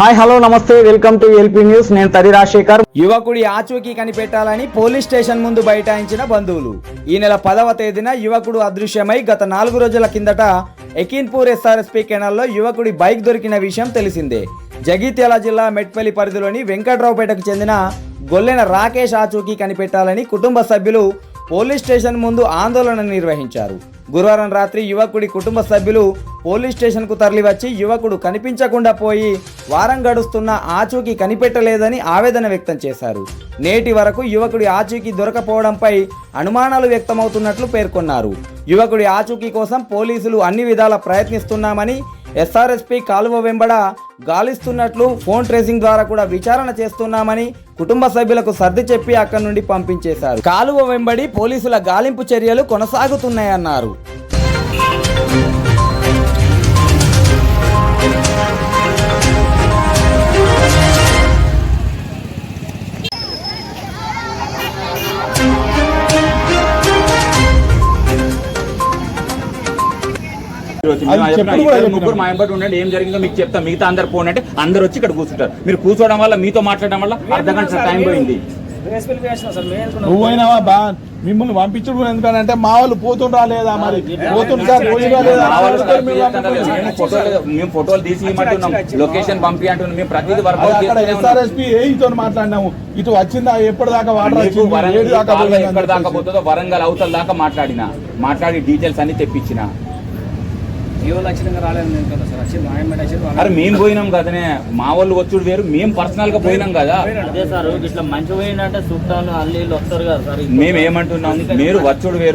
Hi hello నమస్తే welcome to LP news. నేను తరి రాజశేఖర్. యువకుడి ఆచూకీ కనిపెట్టాలని పోలీస్ స్టేషన్ ముందు బైఠాయించిన బంధువులు. ఈ నెల 10వ తేదీన యువకుడు అదృశ్యమై గత 4 రోజుల కిందట ఎకిన్పూర్ ఎస్ఆర్ఎస్పీ కెనాల్లో యువకుడి బైక్ దొరికిన విషయం తెలిసిందే. జగిత్యాల జిల్లా మెట్పల్లి పరిధిలోని వెంకట్రావుపేటకు చెందిన గొల్లెన రాకేష్ ఆచూకీ కనిపెట్టాలని కుటుంబ సభ్యులు పోలీస్ స్టేషన్ ముందు ఆందోళన నిర్వహించారు. గురువారం రాత్రి యువకుడి కుటుంబ సభ్యులు పోలీస్ స్టేషన్కు తరలివచ్చి యువకుడు కనిపించకుండా పోయి వారం గడుస్తున్న ఆచూకీ కనిపెట్టలేదని ఆవేదన వ్యక్తం చేశారు. నేటి వరకు యువకుడి ఆచూకీ దొరకపోవడంపై అనుమానాలు వ్యక్తమవుతున్నట్లు పేర్కొన్నారు. యువకుడి ఆచూకీ కోసం పోలీసులు అన్ని విధాలా ప్రయత్నిస్తున్నామని, ఎస్ఆర్ఎస్పీ కాలువ వెంబడ గాలిస్తున్నట్లు ఫోన్ ట్రేసింగ్ ద్వారా కూడా విచారణ చేస్తున్నామని కుటుంబ సభ్యులకు సర్ది చెప్పి అక్కడి నుండి పంపించేశారు. కాలువ వెంబడి పోలీసుల గాలింపు చర్యలు కొనసాగుతున్నాయన్నారు. ముగ్గురు మా ఎంబటి ఉండండి, ఏం జరిగిందో మీకు చెప్తా, మిగతా అందరు పోండి అంటే అందరు వచ్చి ఇక్కడ కూర్చుంటారు. మీరు కూర్చోవడం వల్ల, మీతో మాట్లాడడం వల్ల అర్ధగంట టైం పోయింది. నువ్వైనావా బా మిమ్మల్ని పంపించడం ఎందుకంటే మా వాళ్ళు పోతుండ్రా లేదా, మరి మేము ఫోటోలు తీసి ఇవ్వమంటున్నాం, లొకేషన్ పంపి అంటున్నాం, మేము ప్రతిదీ ఎస్ఆర్ఎస్పీ ఏతో మాట్లాడినాము. ఇటు వచ్చిందా ఎప్పటిదాకా వాటర్ ఎక్కడ దాకా పోతుందో వరంగల్ అవతల దాకా మాట్లాడి డీటెయిల్స్ అన్ని తెప్పించిన. అరే మేము పోయినాం కదనే, మా వాళ్ళు వచ్చుడు వేరు, మేము పర్సనల్ గా పోయినాం కదా. అదే సార్ ఇట్లా మంచి పోయిందంటే చుట్టాలు అల్లీలు వస్తారు కదా సార్. మేము ఏమంటున్నాం, మీరు వచ్చుడు వేరు.